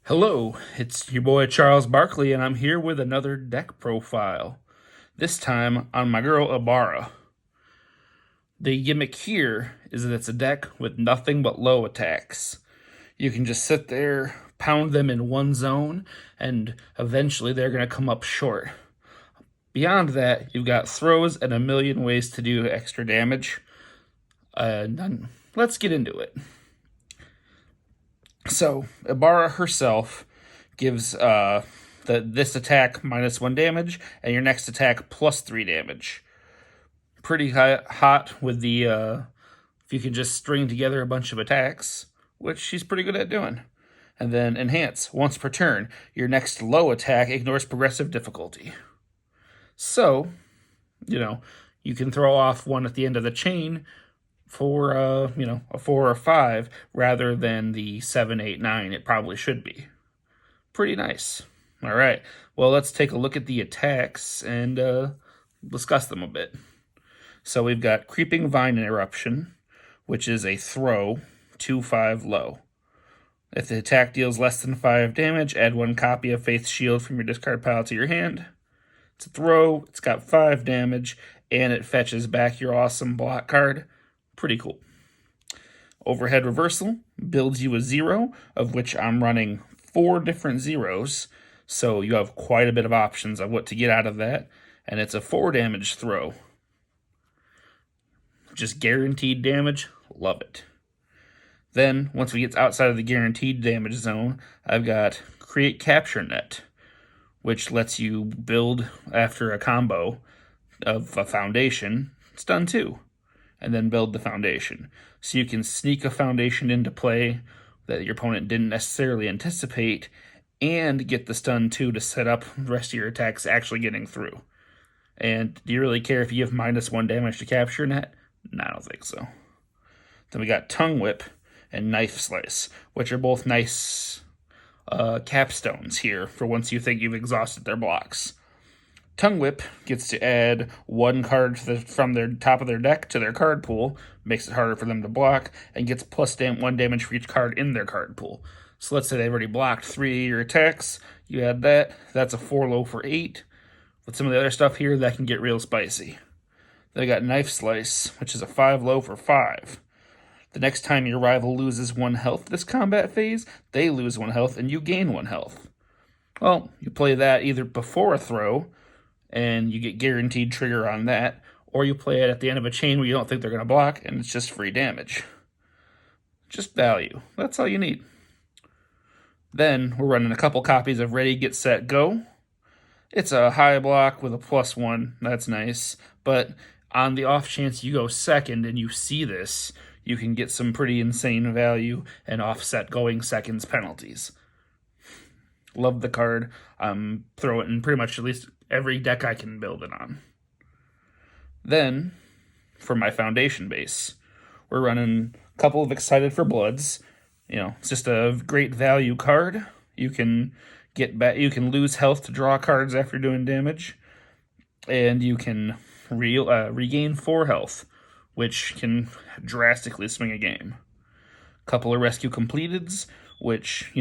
Hello, it's your boy Charles Barkley, and I'm here with another deck profile. This time on my girl Ibara. The gimmick here is that it's a deck with nothing but low attacks. You can just sit there, pound them in one zone, and eventually they're going to come up short. Beyond that, you've got throws and a million ways to do extra damage. Let's get into it. So, Ibara herself gives this attack -1 damage, and your next attack +3 damage. Pretty hot with the if you can just string together a bunch of attacks, which she's pretty good at doing. And then enhance once per turn. Your next low attack ignores progressive difficulty. So, you can throw off one at the end of the chain for a 4 or 5 rather than the 7, 8, 9 it probably should be. Pretty nice. All right, well, let's take a look at the attacks and discuss them a bit. So we've got Creeping Vine Interruption, which is a throw, 2/5 low. If the attack deals less than 5 damage, add 1 copy of Faith's Shield from your discard pile to your hand. It's a throw, it's got 5 damage, and it fetches back your awesome block card. Pretty cool. Overhead Reversal builds you a 0, of which I'm running 4 different zeros, so you have quite a bit of options of what to get out of that, and it's a 4 damage throw. Just guaranteed damage, love it. Then, once we get outside of the guaranteed damage zone, I've got Create Capture Net, which lets you build after a combo of a foundation, stun 2, and then build the foundation. So you can sneak a foundation into play that your opponent didn't necessarily anticipate and get the stun 2 to set up the rest of your attacks actually getting through. And do you really care if you have -1 damage to capture net? No, I don't think so. Then we got Tongue Whip and Knife Slice, which are both nice capstones here for once you think you've exhausted their blocks. Tongue Whip gets to add 1 card from their top of their deck to their card pool, makes it harder for them to block, and gets +1 damage for each card in their card pool. So let's say they've already blocked 3 of your attacks, you add that, that's a 4 low for 8. With some of the other stuff here, that can get real spicy. Then we got Knife Slice, which is a 5 low for 5. The next time your rival loses 1 health this combat phase, they lose 1 health and you gain 1 health. Well, you play that either before a throw, and you get guaranteed trigger on that, or you play it at the end of a chain where you don't think they're going to block, and it's just free damage. Just value. That's all you need. Then we're running a couple copies of Ready, Get, Set, Go. It's a high block with a +1. That's nice. But on the off chance you go second and you see this, you can get some pretty insane value and offset going seconds penalties. Love the card. Throw it in pretty much at least every deck I can build it on. Then, for my foundation base, we're running a couple of Excited for Bloods. It's just a great value card. You can you can lose health to draw cards after doing damage, and you can regain 4 health, which can drastically swing a game. Couple of Rescue Completeds, which,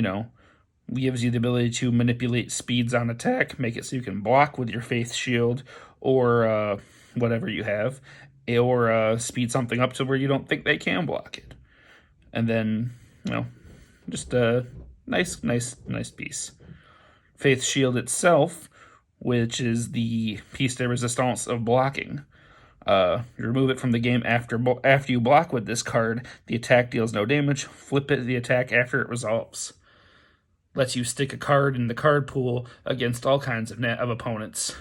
gives you the ability to manipulate speeds on attack, make it so you can block with your Faith Shield or whatever you have, or speed something up to where you don't think they can block it. And then, just a nice piece. Faith Shield itself, which is the piece de resistance of blocking. You remove it from the game after you block with this card. The attack deals no damage. Flip it to the attack after it resolves. Lets you stick a card in the card pool against all kinds of opponents.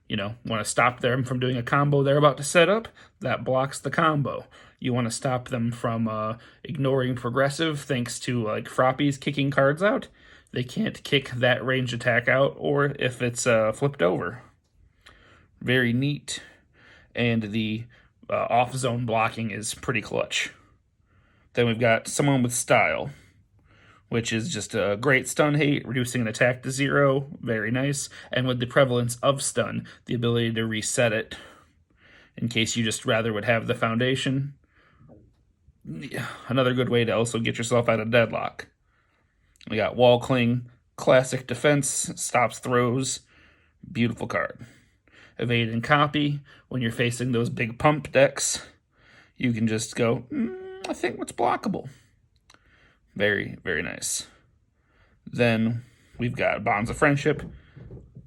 Want to stop them from doing a combo they're about to set up? That blocks the combo. You want to stop them from ignoring progressive thanks to Frappies kicking cards out? They can't kick that range attack out, or if it's flipped over. Very neat. And the off-zone blocking is pretty clutch. Then we've got Someone with Style, which is just a great stun hate, reducing an attack to 0, very nice, and with the prevalence of stun, the ability to reset it in case you just rather would have the foundation. Another good way to also get yourself out of deadlock. We got Wall Cling, classic defense, stops throws, beautiful card. Evade and copy, when you're facing those big pump decks, you can just go, I think what's blockable. Very, very nice. Then we've got Bonds of Friendship,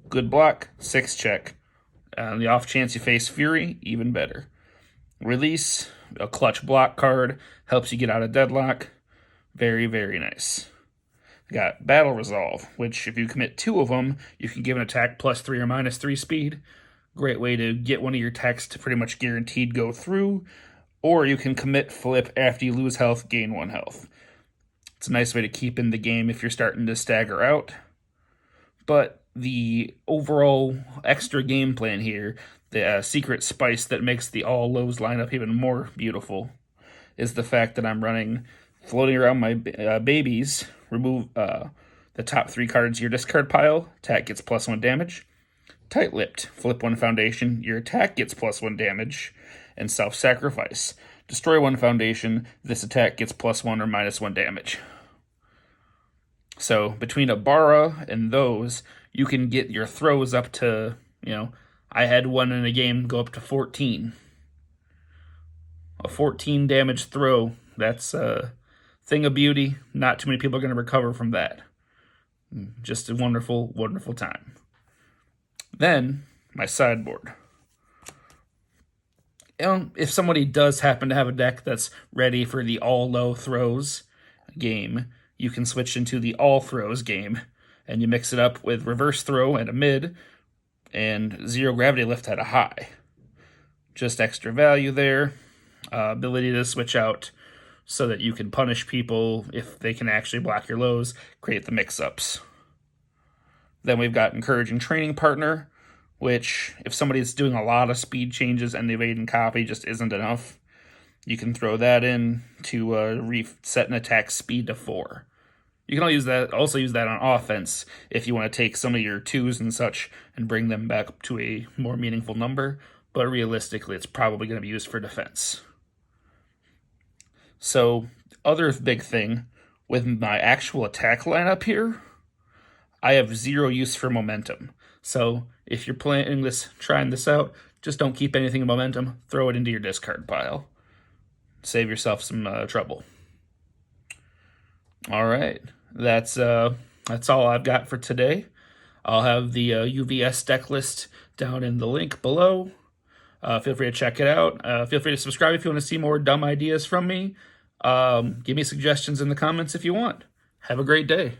good block, 6 check. On the off chance you face Fury, even better. Release, a clutch block card, helps you get out of deadlock. Very, very nice. We got Battle Resolve, which if you commit 2 of them, you can give an attack +3 or -3 speed. Great way to get one of your attacks to pretty much guaranteed go through. Or you can commit flip after you lose health, gain 1 health. It's a nice way to keep in the game if you're starting to stagger out. But the overall extra game plan here, the secret spice that makes the all lows lineup even more beautiful, is the fact that I'm running Floating Around My Babies. Remove the top 3 cards of your discard pile. Attack gets +1 damage. Tight-Lipped. Flip 1 foundation. Your attack gets +1 damage. And Self-Sacrifice. Destroy 1 foundation. This attack gets +1 or -1 damage. So between Ibara and those, you can get your throws up to, I had one in a game go up to 14. A 14 damage throw, that's a thing of beauty. Not too many people are going to recover from that. Just a wonderful, wonderful time. Then, my sideboard. If somebody does happen to have a deck that's ready for the all-low throws game, you can switch into the all-throws game, and you mix it up with reverse throw at a mid, and zero gravity lift at a high. Just extra value there. Ability to switch out so that you can punish people if they can actually block your lows, create the mix-ups. Then we've got Encouraging Training Partner, which if somebody's doing a lot of speed changes and the evade and copy just isn't enough, you can throw that in to reset an attack speed to 4. You can also use that on offense if you want to take some of your 2s and such and bring them back up to a more meaningful number, but realistically it's probably going to be used for defense. So, other big thing, with my actual attack lineup here, I have 0 use for momentum. So, if you're trying this out, just don't keep anything in momentum, throw it into your discard pile. Save yourself some trouble. All right, that's all I've got for today. I'll have the UVS deck list down in the link below. Feel free to check it out. Feel free to subscribe if you want to see more dumb ideas from me. Give me suggestions in the comments if you want. Have a great day.